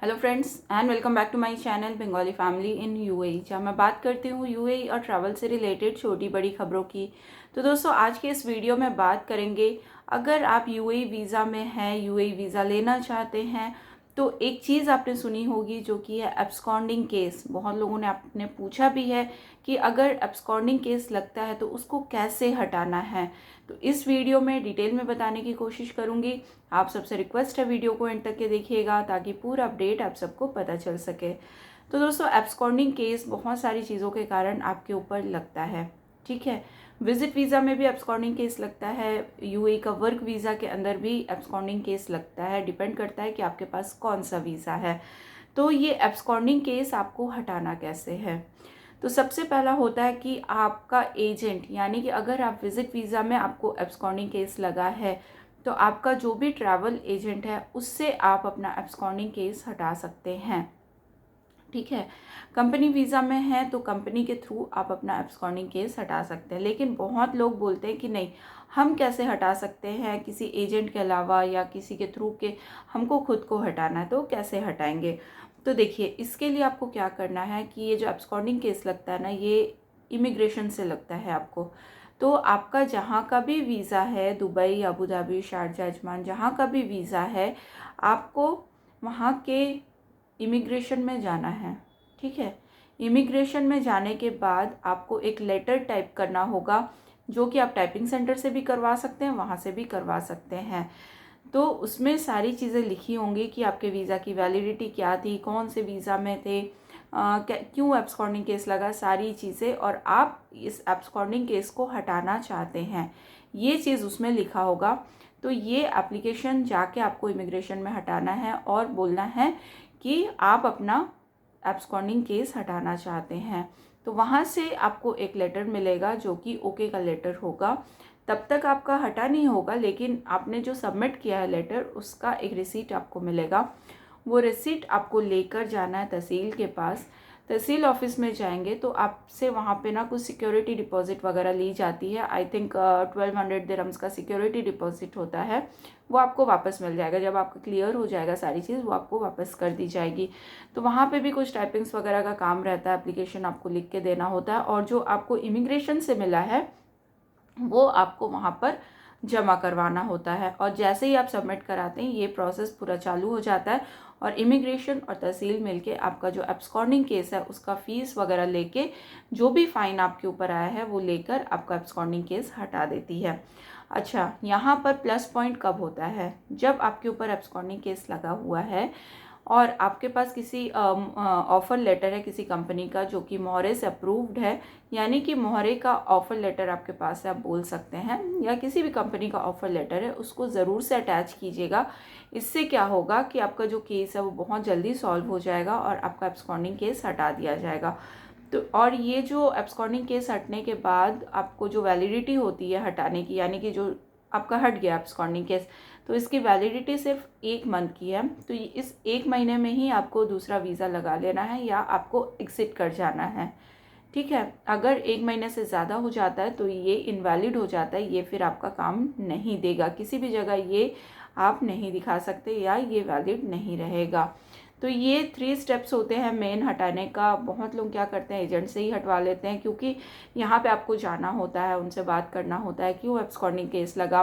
Hello friends and welcome back to my channel Bengali family in UAE, जहाँ मैं बात करती हूँ यूएई और ट्रैवल से रिलेटेड छोटी बड़ी खबरों की। तो दोस्तों, आज के इस वीडियो में बात करेंगे, अगर आप यूएई वीज़ा में हैं, यूएई वीज़ा लेना चाहते हैं, तो एक चीज़ आपने सुनी होगी जो कि है एब्सकॉन्डिंग केस। बहुत लोगों ने आपने पूछा भी है कि अगर एब्सकॉन्डिंग केस लगता है तो उसको कैसे हटाना है। तो इस वीडियो में डिटेल में बताने की कोशिश करूँगी। आप सबसे रिक्वेस्ट है वीडियो को एंड तक के देखिएगा ताकि पूरा अपडेट आप सबको पता चल सके। तो दोस्तों, एब्सकॉन्डिंग केस बहुत सारी चीज़ों के कारण आपके ऊपर लगता है, ठीक है। विजिट वीज़ा में भी एब्सकॉन्डिंग केस लगता है, यूएई का वर्क वीज़ा के अंदर भी एब्सकॉन्डिंग केस लगता है। डिपेंड करता है कि आपके पास कौन सा वीज़ा है। तो ये एब्सकॉन्डिंग केस आपको हटाना कैसे है। तो सबसे पहला होता है कि आपका एजेंट, यानी कि अगर आप विजिट वीज़ा में आपको एब्सकॉन्डिंग केस लगा है तो आपका जो भी ट्रैवल एजेंट है उससे आप अपना एब्सकॉन्डिंग केस हटा सकते हैं, ठीक है। कंपनी वीज़ा में है तो कंपनी के थ्रू आप अपना एब्सकॉन्डिंग केस हटा सकते हैं। लेकिन बहुत लोग बोलते हैं कि नहीं, हम कैसे हटा सकते हैं किसी एजेंट के अलावा या किसी के थ्रू के, हमको खुद को हटाना है तो कैसे हटाएंगे। तो देखिए, इसके लिए आपको क्या करना है कि ये जो एब्सकॉन्डिंग केस लगता है ना, ये इमिग्रेशन से लगता है आपको। तो आपका जहाँ का भी वीज़ा है, Dubai, Abu Dhabi, Sharjah, Ajman, जहाँ का भी वीज़ा है, आपको वहाँ के इमिग्रेशन में जाना है, ठीक है। इमिग्रेशन में जाने के बाद आपको एक लेटर टाइप करना होगा, जो कि आप टाइपिंग सेंटर से भी करवा सकते हैं, वहाँ से भी करवा सकते हैं। तो उसमें सारी चीज़ें लिखी होंगी कि आपके वीज़ा की वैलिडिटी क्या थी, कौन से वीज़ा में थे, क्यों एब्सकॉन्डिंग केस लगा, सारी चीज़ें, और आप इस एब्सकॉन्डिंग केस को हटाना चाहते हैं, ये चीज़ उसमें लिखा होगा। तो ये एप्लीकेशन जाके आपको इमिग्रेशन में हटाना है और बोलना है कि आप अपना एब्सकॉन्डिंग केस हटाना चाहते हैं। तो वहाँ से आपको एक लेटर मिलेगा जो कि ओके का लेटर होगा। तब तक आपका हटा नहीं होगा, लेकिन आपने जो सबमिट किया है लेटर, उसका एक रिसीट आपको मिलेगा। वो रिसीट आपको लेकर जाना है तहसील के पास। तहसील ऑफिस में जाएंगे तो आपसे वहाँ पे ना कुछ सिक्योरिटी डिपॉजिट वगैरह ली जाती है। आई थिंक 1200 दिरहम्स का सिक्योरिटी डिपॉजिट होता है, वो आपको वापस मिल जाएगा। जब आपका क्लियर हो जाएगा सारी चीज़, वो आपको वापस कर दी जाएगी। तो वहाँ पे भी कुछ टाइपिंग्स वगैरह का काम रहता है, एप्लीकेशन आपको लिख के देना होता है, और जो आपको इमिग्रेशन से मिला है वो आपको वहाँ पर जमा करवाना होता है। और जैसे ही आप सबमिट कराते हैं, ये प्रोसेस पूरा चालू हो जाता है और इमिग्रेशन और तहसील मिलके आपका जो एब्सकॉन्डिंग केस है उसका फ़ीस वगैरह लेके, जो भी फ़ाइन आपके ऊपर आया है वो लेकर आपका एब्सकॉन्डिंग केस हटा देती है। अच्छा, यहाँ पर प्लस पॉइंट कब होता है, जब आपके ऊपर एब्सकॉन्डिंग केस लगा हुआ है और आपके पास किसी ऑफ़र लेटर है किसी कंपनी का जो कि मोहरे से अप्रूव्ड है, यानी कि मोहरे का ऑफ़र लेटर आपके पास है, आप बोल सकते हैं, या किसी भी कंपनी का ऑफ़र लेटर है, उसको ज़रूर से अटैच कीजिएगा। इससे क्या होगा कि आपका जो केस है वो बहुत जल्दी सॉल्व हो जाएगा और आपका एब्सकॉन्डिंग केस हटा दिया जाएगा। तो और ये जो एब्सकॉन्डिंग केस हटने के बाद आपको जो वैलिडिटी होती है हटाने की, यानी कि जो आपका हट गया एब्सकॉन्डिंग केस, तो इसकी वैलिडिटी सिर्फ 1 मंथ की है। तो इस 1 महीने में ही आपको दूसरा वीज़ा लगा लेना है या आपको एग्ज़िट कर जाना है, ठीक है। अगर 1 महीने से ज़्यादा हो जाता है तो ये इनवैलिड हो जाता है, ये फिर आपका काम नहीं देगा, किसी भी जगह ये आप नहीं दिखा सकते या ये वैलिड नहीं रहेगा। तो ये 3 स्टेप्स होते हैं मेन हटाने का। बहुत लोग क्या करते हैं, एजेंट से ही हटवा लेते हैं, क्योंकि यहाँ पे आपको जाना होता है, उनसे बात करना होता है, क्यों एब्सकॉन्डिंग केस लगा,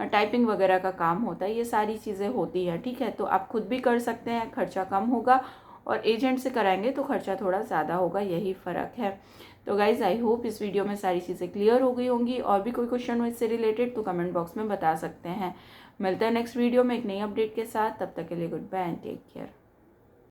टाइपिंग वगैरह का काम होता है, ये सारी चीज़ें होती हैं, ठीक है। तो आप खुद भी कर सकते हैं, खर्चा कम होगा, और एजेंट से कराएंगे तो खर्चा थोड़ा ज़्यादा होगा, यही फ़र्क है। तो गाइज़, आई होप इस वीडियो में सारी चीज़ें क्लियर हो गई होंगी। और भी कोई क्वेश्चन हो इससे रिलेटेड तो कमेंट बॉक्स में बता सकते हैं। मिलता है नेक्स्ट वीडियो में एक नई अपडेट के साथ, तब तक के लिए goodbye and take care.